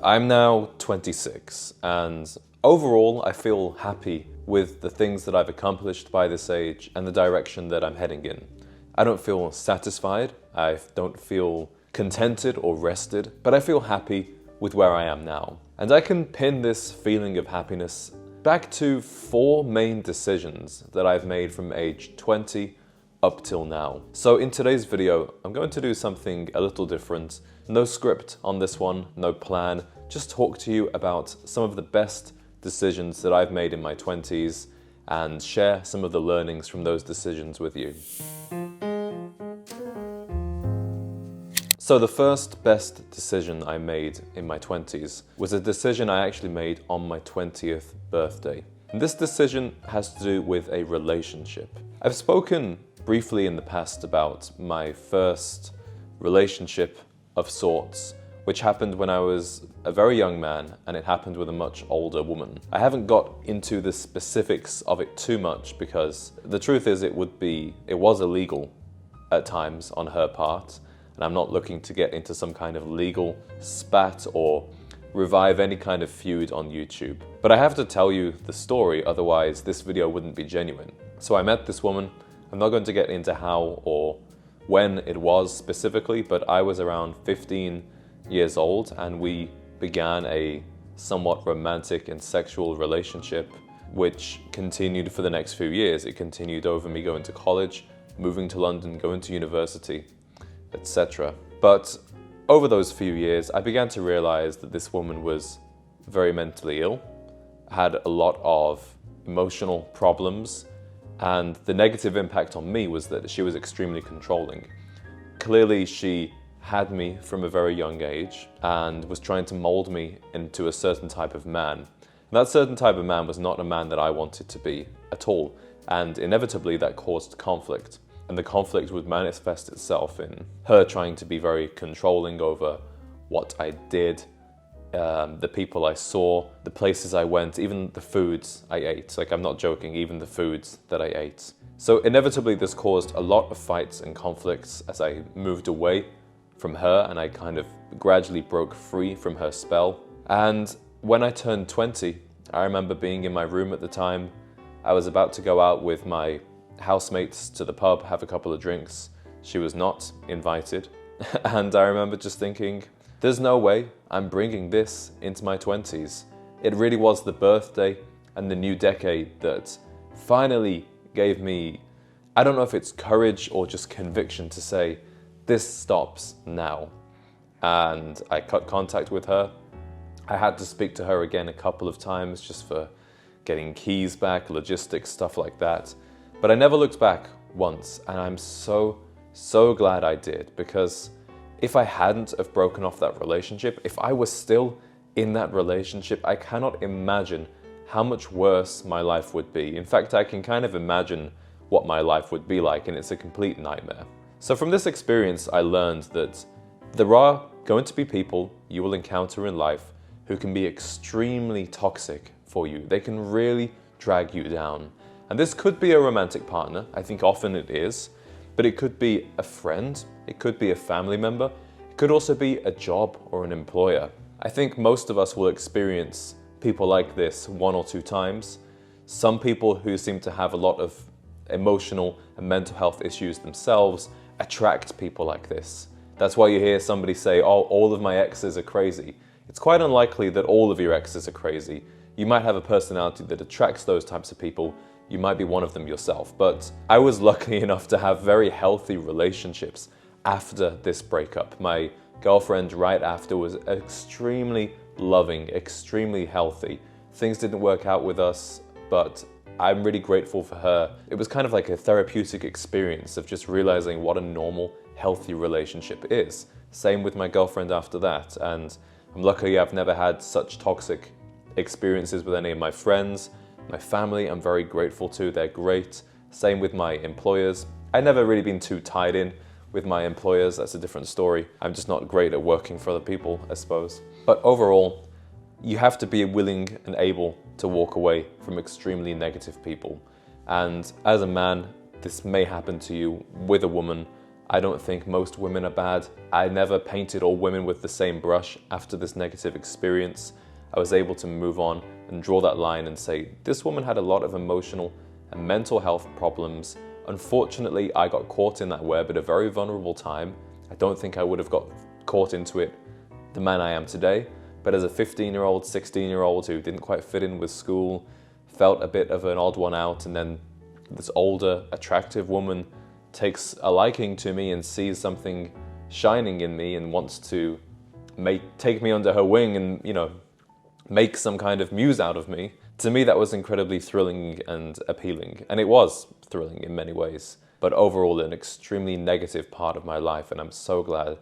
I'm now 26, and overall I feel happy with the things that I've accomplished by this age and the direction that I'm heading in. I don't feel satisfied, I don't feel contented or rested, but I feel happy with where I am now. And I can pin this feeling of happiness back to 4 main decisions that I've made from age 20 up till now. So in today's video, I'm going to do something a little different. No script on this one, no plan, just talk to you about some of the best decisions that I've made in my 20s and share some of the learnings from those decisions with you. So the first best decision I made in my 20s was a decision I actually made on my 20th birthday. And this decision has to do with a relationship. I've spoken briefly in the past about my first relationship of sorts, which happened when I was a very young man, and it happened with a much older woman. I haven't got into the specifics of it too much because the truth is it was illegal at times on her part, and I'm not looking to get into some kind of legal spat or revive any kind of feud on YouTube. But I have to tell you the story, otherwise this video wouldn't be genuine. So I met this woman. I'm not going to get into how or when it was specifically, but I was around 15 years old and we began a somewhat romantic and sexual relationship, which continued for the next few years. It continued over me going to college, moving to London, going to university, etc. But over those few years, I began to realize that this woman was very mentally ill, had a lot of emotional problems, and the negative impact on me was that she was extremely controlling. Clearly, she had me from a very young age and was trying to mold me into a certain type of man. And that certain type of man was not a man that I wanted to be at all. And inevitably, that caused conflict. And the conflict would manifest itself in her trying to be very controlling over what I did, the people I saw, the places I went, even the foods I ate. Like, I'm not joking, even the foods that I ate. So inevitably this caused a lot of fights and conflicts as I moved away from her and I kind of gradually broke free from her spell. And when I turned 20, I remember being in my room at the time. I was about to go out with my housemates to the pub, have a couple of drinks. She was not invited. And I remember just thinking, there's no way I'm bringing this into my 20s. It really was the birthday and the new decade that finally gave me, I don't know if it's courage or just conviction to say, this stops now. And I cut contact with her. I had to speak to her again a couple of times just for getting keys back, logistics, stuff like that. But I never looked back once, and I'm so glad I did, because if I hadn't have broken off that relationship, if I was still in that relationship, I cannot imagine how much worse my life would be. In fact, I can kind of imagine what my life would be like, and it's a complete nightmare. So from this experience, I learned that there are going to be people you will encounter in life who can be extremely toxic for you. They can really drag you down. And this could be a romantic partner, I think often it is, but it could be a friend, it could be a family member, it could also be a job or an employer. I think most of us will experience people like this 1 or 2 times. Some people who seem to have a lot of emotional and mental health issues themselves attract people like this. That's why you hear somebody say, oh, all of my exes are crazy. It's quite unlikely that all of your exes are crazy. You might have a personality that attracts those types of people. You might be one of them yourself, but I was lucky enough to have very healthy relationships after this breakup. My girlfriend right after was extremely loving, extremely healthy. Things didn't work out with us, but I'm really grateful for her. It was kind of like a therapeutic experience of just realizing what a normal, healthy relationship is. Same with my girlfriend after that, and I'm lucky I've never had such toxic experiences with any of my friends. My family, I'm very grateful to, they're great. Same with my employers. I've never really been too tied in with my employers, that's a different story. I'm just not great at working for other people, I suppose. But overall, you have to be willing and able to walk away from extremely negative people. And as a man, this may happen to you with a woman, I don't think most women are bad. I never painted all women with the same brush. After this negative experience, I was able to move on and draw that line and say, this woman had a lot of emotional and mental health problems. Unfortunately, I got caught in that web at a very vulnerable time. I don't think I would have got caught into it the man I am today. But as a 15-year-old, 16-year-old who didn't quite fit in with school, felt a bit of an odd one out, and then this older, attractive woman takes a liking to me and sees something shining in me and wants to take me under her wing and, make some kind of muse out of me. To me, that was incredibly thrilling and appealing. And it was thrilling in many ways, but overall an extremely negative part of my life. And I'm so glad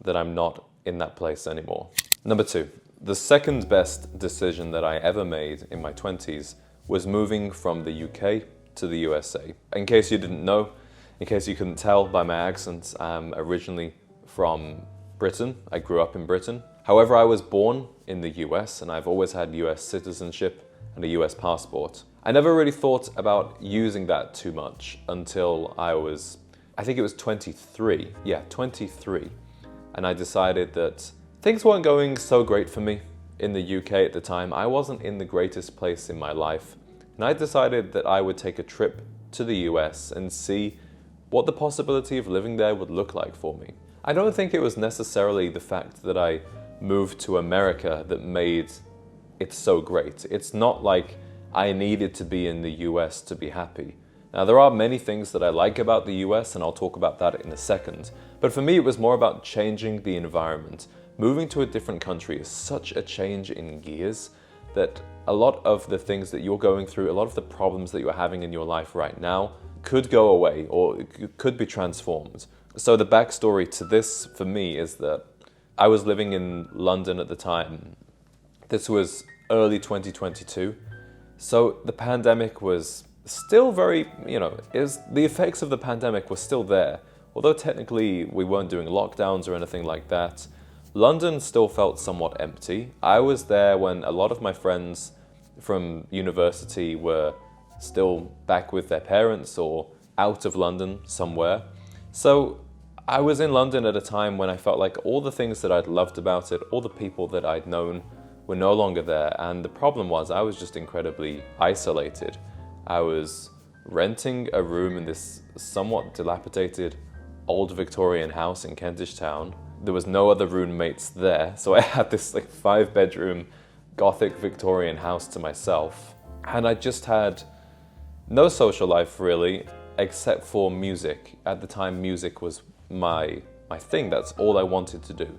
that I'm not in that place anymore. Number 2, the second best decision that I ever made in my 20s was moving from the UK to the USA. In case you didn't know, in case you couldn't tell by my accent, I'm originally from Britain. I grew up in Britain. However, I was born in the US and I've always had US citizenship and a US passport. I never really thought about using that too much until I think it was 23. Yeah, 23. And I decided that things weren't going so great for me in the UK at the time. I wasn't in the greatest place in my life. And I decided that I would take a trip to the US and see what the possibility of living there would look like for me. I don't think it was necessarily the fact that I moved to America that made it so great. It's not like I needed to be in the US to be happy. Now, there are many things that I like about the US, and I'll talk about that in a second. But for me, it was more about changing the environment. Moving to a different country is such a change in gears that a lot of the things that you're going through, a lot of the problems that you're having in your life right now could go away or could be transformed. So the backstory to this for me is that I was living in London at the time. This was early 2022. So the pandemic was still very, the effects of the pandemic were still there. Although technically we weren't doing lockdowns or anything like that, London still felt somewhat empty. I was there when a lot of my friends from university were still back with their parents or out of London somewhere. So I was in London at a time when I felt like all the things that I'd loved about it, all the people that I'd known were no longer there. And the problem was I was just incredibly isolated. I was renting a room in this somewhat dilapidated old Victorian house in Kentish Town. There was no other roommates there, so I had this 5-bedroom Gothic Victorian house to myself. And I just had no social life really, except for music. At the time, music was my thing. That's all I wanted to do.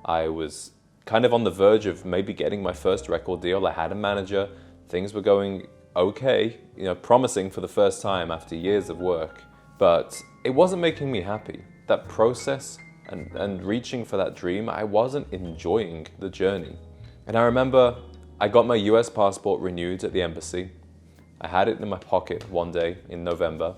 I was kind of on the verge of maybe getting my first record deal. I had a manager. Things were going okay, promising for the first time after years of work. But it wasn't making me happy. That process and reaching for that dream, I wasn't enjoying the journey. And I remember I got my US passport renewed at the embassy. I had it in my pocket one day in November.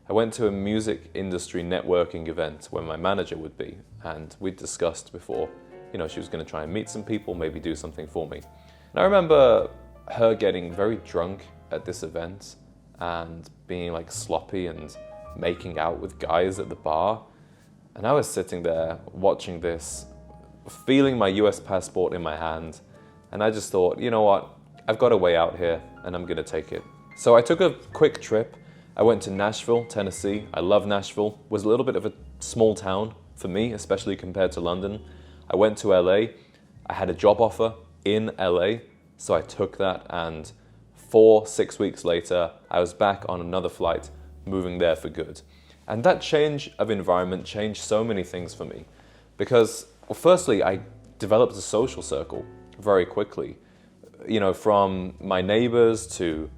I went to a music industry networking event where my manager would be, and we'd discussed before, she was going to try and meet some people, maybe do something for me. And I remember her getting very drunk at this event and being sloppy and making out with guys at the bar. And I was sitting there watching this, feeling my US passport in my hand, and I just thought, you know what, I've got a way out here and I'm gonna take it. So I took a quick trip. I went to Nashville, Tennessee. I love Nashville. It was a little bit of a small town for me, especially compared to London. I went to LA. I had a job offer in LA, so I took that, and 4-6 weeks later, I was back on another flight, moving there for good. And that change of environment changed so many things for me. Because, well, firstly, I developed a social circle very quickly. From my neighbors to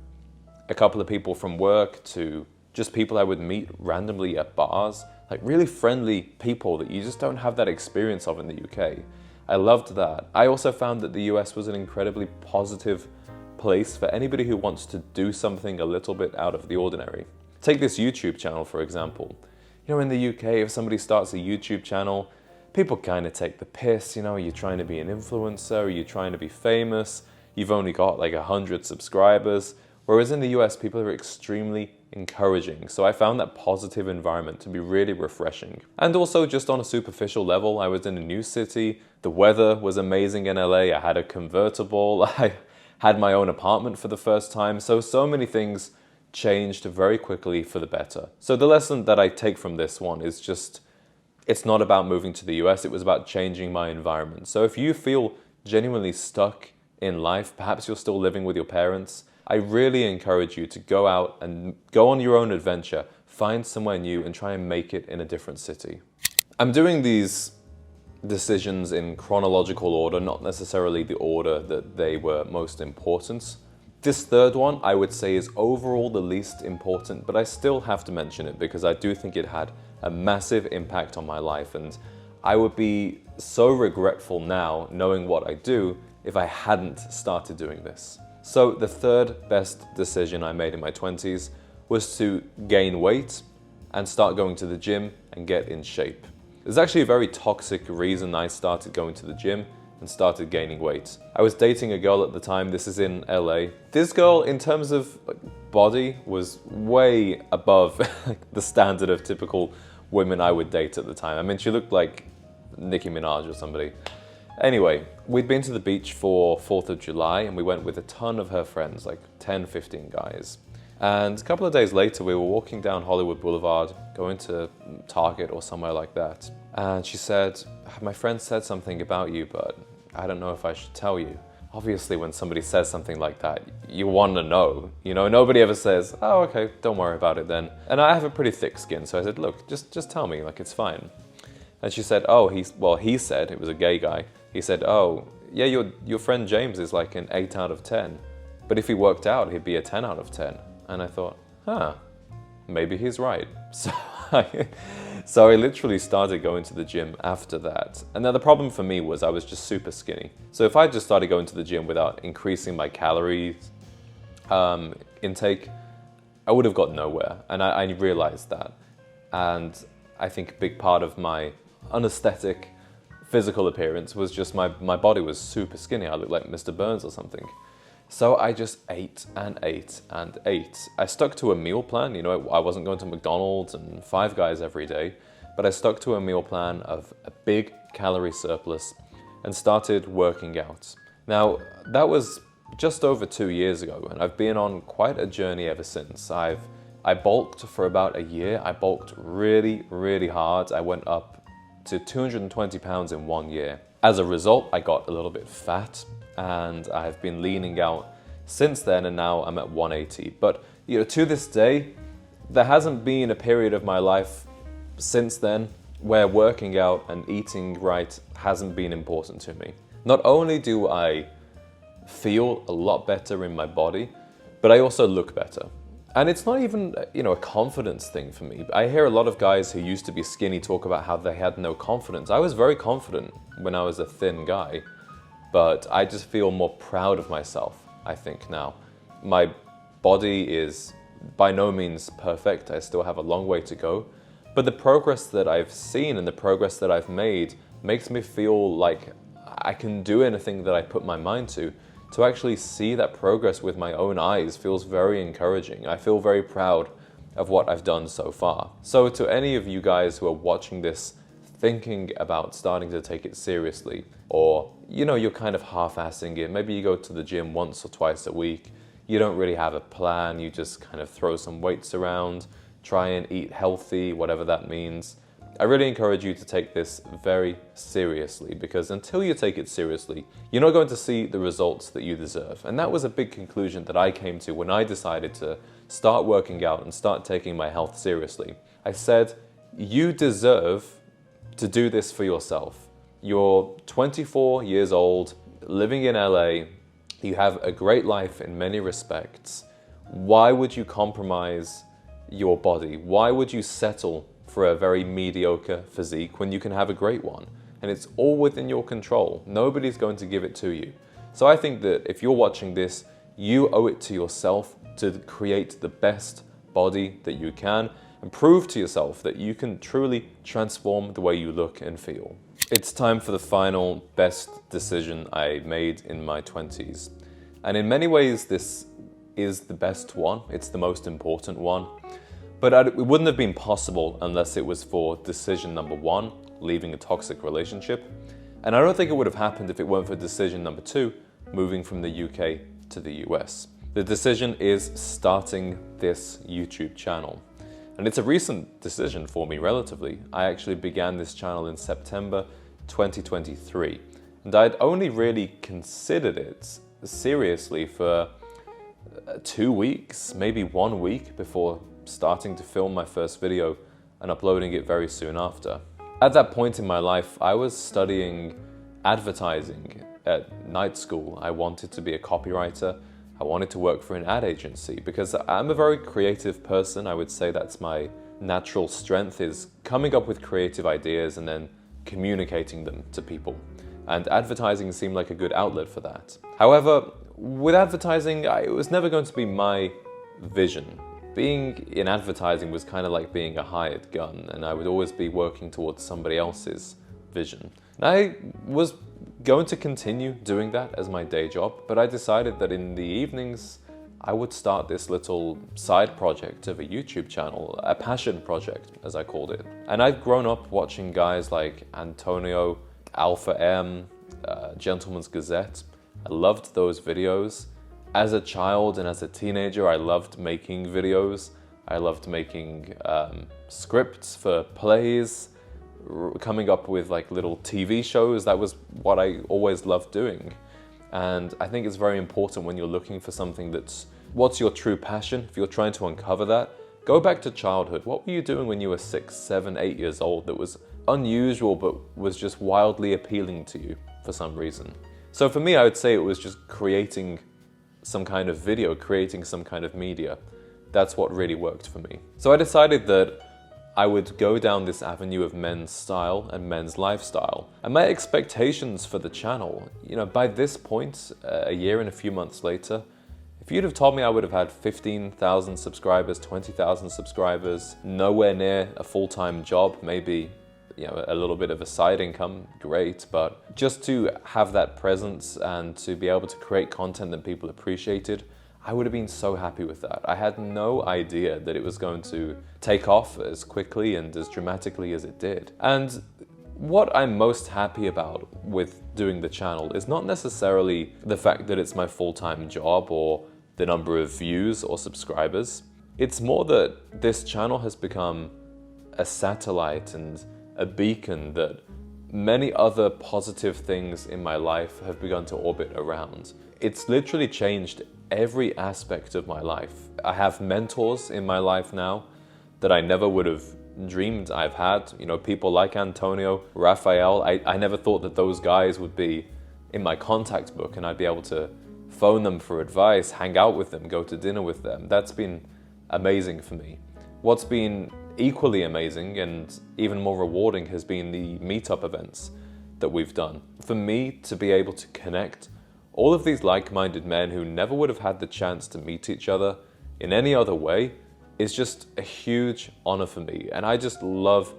a couple of people from work to just people I would meet randomly at bars, really friendly people that you just don't have that experience of in the UK. I loved that. I also found that the US was an incredibly positive place for anybody who wants to do something a little bit out of the ordinary. Take this YouTube channel, for example. In the UK, if somebody starts a YouTube channel, people kind of take the piss. You're trying to be an influencer, you're trying to be famous, you've only got 100 subscribers. Whereas in the US, people are extremely encouraging. So I found that positive environment to be really refreshing. And also just on a superficial level, I was in a new city. The weather was amazing in LA. I had a convertible. I had my own apartment for the first time. So many things changed very quickly for the better. So the lesson that I take from this one is just, it's not about moving to the US. It was about changing my environment. So if you feel genuinely stuck in life, perhaps you're still living with your parents, I really encourage you to go out and go on your own adventure, find somewhere new and try and make it in a different city. I'm doing these decisions in chronological order, not necessarily the order that they were most important. This third one, I would say, is overall the least important, but I still have to mention it because I do think it had a massive impact on my life, and I would be so regretful now knowing what I do if I hadn't started doing this. So the third best decision I made in my 20s was to gain weight and start going to the gym and get in shape. There's actually a very toxic reason I started going to the gym and started gaining weight. I was dating a girl at the time, this is in LA. This girl, in terms of body, was way above the standard of typical women I would date at the time. I mean, she looked like Nicki Minaj or somebody. Anyway, we'd been to the beach for 4th of July and we went with a ton of her friends, like 10, 15 guys. And a couple of days later, we were walking down Hollywood Boulevard, going to Target or somewhere like that. And she said, my friend said something about you, but I don't know if I should tell you. Obviously, when somebody says something like that, you want to know. You know, nobody ever says, oh, okay, don't worry about it then. And I have a pretty thick skin, so I said, look, just tell me, like, it's fine. And she said, oh, he said, it was a gay guy, he said, oh, yeah, your friend James is like an 8 out of 10. But if he worked out, he'd be a 10 out of 10. And I thought, maybe he's right. So I literally started going to the gym after that. And now the problem for me was I was just super skinny. So if I just started going to the gym without increasing my calories intake, I would have got nowhere. And I realized that. And I think a big part of my unaesthetic physical appearance was just my body was super skinny. I looked like Mr. Burns or something. So I just ate and ate and ate. I stuck to a meal plan. You know, I wasn't going to McDonald's and Five Guys every day, but I stuck to a meal plan of a big calorie surplus and started working out. Now, that was just over 2 years ago, and I've been on quite a journey ever since. I bulked for about a year. I bulked really, really hard. I went up to 220 pounds in 1 year. As a result, I got a little bit fat and I've been leaning out since then, and now I'm at 180. But you know, to this day, there hasn't been a period of my life since then where working out and eating right hasn't been important to me. Not only do I feel a lot better in my body, but I also look better. And it's not even, you know, a confidence thing for me. I hear a lot of guys who used to be skinny talk about how they had no confidence. I was very confident when I was a thin guy, but I just feel more proud of myself, I think, now. My body is by no means perfect. I still have a long way to go. But the progress that I've seen and the progress that I've made makes me feel like I can do anything that I put my mind to. To actually see that progress with my own eyes feels very encouraging. I feel very proud of what I've done so far. So to any of you guys who are watching this, thinking about starting to take it seriously, or you know, you're kind of half-assing it, maybe you go to the gym once or twice a week, you don't really have a plan, you just kind of throw some weights around, try and eat healthy, whatever that means. I really encourage you to take this very seriously, because until you take it seriously, you're not going to see the results that you deserve. And that was a big conclusion that I came to when I decided to start working out and start taking my health seriously. I said, you deserve to do this for yourself. You're 24 years old, living in LA, you have a great life in many respects. Why would you compromise your body? Why would you settle for a very mediocre physique when you can have a great one? And it's all within your control. Nobody's going to give it to you. So I think that if you're watching this, you owe it to yourself to create the best body that you can and prove to yourself that you can truly transform the way you look and feel. It's time for the final best decision I made in my 20s. And in many ways, this is the best one. It's the most important one. But it wouldn't have been possible unless it was for decision number 1, leaving a toxic relationship. And I don't think it would have happened if it weren't for decision number 2, moving from the UK to the US. The decision is starting this YouTube channel. And it's a recent decision for me, relatively. I actually began this channel in September 2023. And I'd only really considered it seriously for 2 weeks, maybe 1 week before starting to film my first video and uploading it very soon after. At that point in my life, I was studying advertising at night school. I wanted to be a copywriter. I wanted to work for an ad agency because I'm a very creative person. I would say that's my natural strength, is coming up with creative ideas and then communicating them to people. And advertising seemed like a good outlet for that. However, with advertising, it was never going to be my vision. Being in advertising was kind of like being a hired gun, and I would always be working towards somebody else's vision. And I was going to continue doing that as my day job, but I decided that in the evenings, I would start this little side project of a YouTube channel, a passion project, as I called it. And I've grown up watching guys like Antonio, Alpha M, Gentleman's Gazette. I loved those videos. As a child and as a teenager, I loved making videos. I loved making scripts for plays, coming up with like little TV shows. That was what I always loved doing. And I think it's very important when you're looking for something that's, what's your true passion? If you're trying to uncover that, go back to childhood. What were you doing when you were 6, 7, 8 years old that was unusual but was just wildly appealing to you for some reason? So for me, I would say it was just creating some kind of video, creating some kind of media. That's what really worked for me. So I decided that I would go down this avenue of men's style and men's lifestyle. And my expectations for the channel, by this point, a year and a few months later, if you'd have told me I would have had 15,000 subscribers, 20,000 subscribers, nowhere near a full-time job, maybe a little bit of a side income, great, but just to have that presence and to be able to create content that people appreciated, I would have been so happy with that. I had no idea that it was going to take off as quickly and as dramatically as it did. And what I'm most happy about with doing the channel is not necessarily the fact that it's my full-time job or the number of views or subscribers. It's more that this channel has become a satellite and a beacon that many other positive things in my life have begun to orbit around. It's literally changed every aspect of my life. I have mentors in my life now that I never would have dreamed I've had. People like Antonio, Raphael. I never thought that those guys would be in my contact book and I'd be able to phone them for advice, hang out with them, go to dinner with them. That's been amazing for me. What's been equally amazing and even more rewarding has been the meetup events that we've done. For me to be able to connect all of these like-minded men who never would have had the chance to meet each other in any other way is just a huge honor for me. And I just love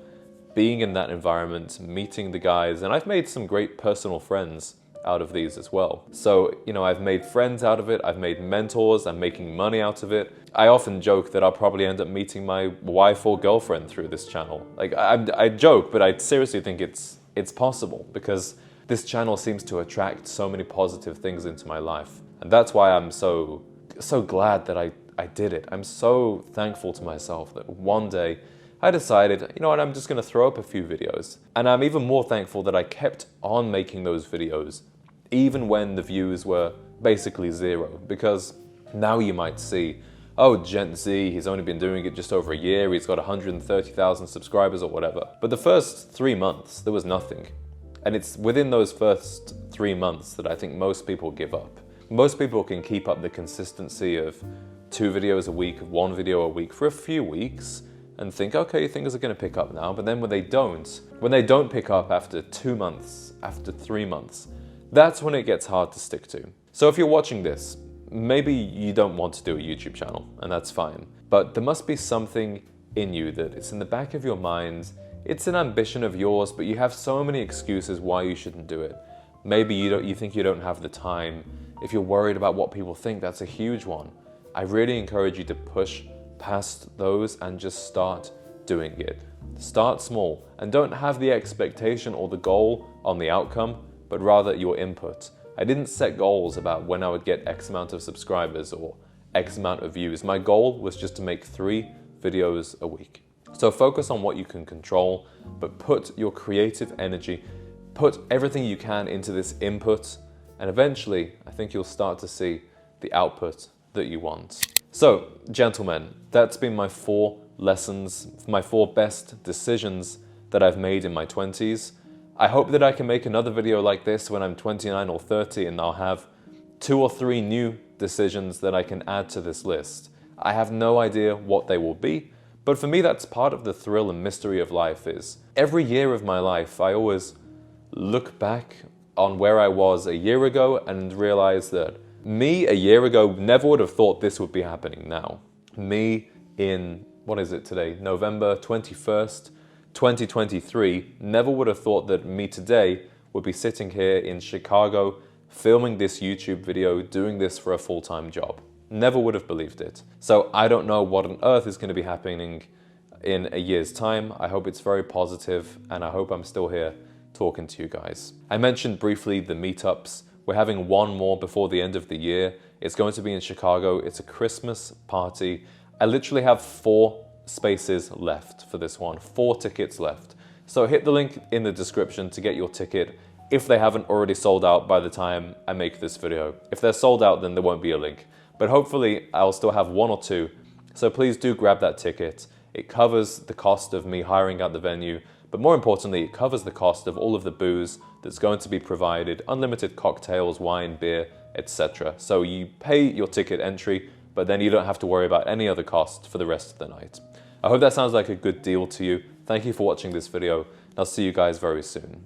being in that environment, meeting the guys, and I've made some great personal friends out of these as well. So, I've made friends out of it, I've made mentors, I'm making money out of it. I often joke that I'll probably end up meeting my wife or girlfriend through this channel. Like, I joke, but I seriously think it's possible because this channel seems to attract so many positive things into my life. And that's why I'm so glad that I did it. I'm so thankful to myself that one day I decided, I'm just gonna throw up a few videos. And I'm even more thankful that I kept on making those videos even when the views were basically zero, because now you might see, oh, Gent Z, he's only been doing it just over a year, he's got 130,000 subscribers or whatever. But the first 3 months, there was nothing. And it's within those first 3 months that I think most people give up. Most people can keep up the consistency of 2 videos a week, 1 video a week for a few weeks and think, okay, things are gonna pick up now. But then when they don't pick up after 2 months, after 3 months, that's when it gets hard to stick to. So if you're watching this, maybe you don't want to do a YouTube channel, and that's fine. But there must be something in you that it's in the back of your mind. It's an ambition of yours, but you have so many excuses why you shouldn't do it. Maybe you think you don't have the time. If you're worried about what people think, that's a huge one. I really encourage you to push past those and just start doing it. Start small and don't have the expectation or the goal on the outcome, but rather your input. I didn't set goals about when I would get X amount of subscribers or X amount of views. My goal was just to make 3 videos a week. So focus on what you can control, but put your creative energy, put everything you can into this input, and eventually I think you'll start to see the output that you want. So, gentlemen, that's been my 4 lessons, my 4 best decisions that I've made in my 20s. I hope that I can make another video like this when I'm 29 or 30 and I'll have 2 or 3 new decisions that I can add to this list. I have no idea what they will be, but for me that's part of the thrill and mystery of life. Is every year of my life I always look back on where I was a year ago and realize that me a year ago never would have thought this would be happening now. Me in, what is it today, November 21st, 2023, never would have thought that me today would be sitting here in Chicago filming this YouTube video, doing this for a full-time job. Never would have believed it. So I don't know what on earth is going to be happening in a year's time. I hope it's very positive and I hope I'm still here talking to you guys. I mentioned briefly the meetups. We're having one more before the end of the year. It's going to be in Chicago. It's a Christmas party. I literally have 4 spaces left for this one, 4 tickets left. So hit the link in the description to get your ticket if they haven't already sold out by the time I make this video. If they're sold out, then there won't be a link. But hopefully I'll still have 1 or 2. So please do grab that ticket. It covers the cost of me hiring out the venue, but more importantly, it covers the cost of all of the booze that's going to be provided, unlimited cocktails, wine, beer, etc. So you pay your ticket entry, but then you don't have to worry about any other cost for the rest of the night. I hope that sounds like a good deal to you. Thank you for watching this video, and I'll see you guys very soon.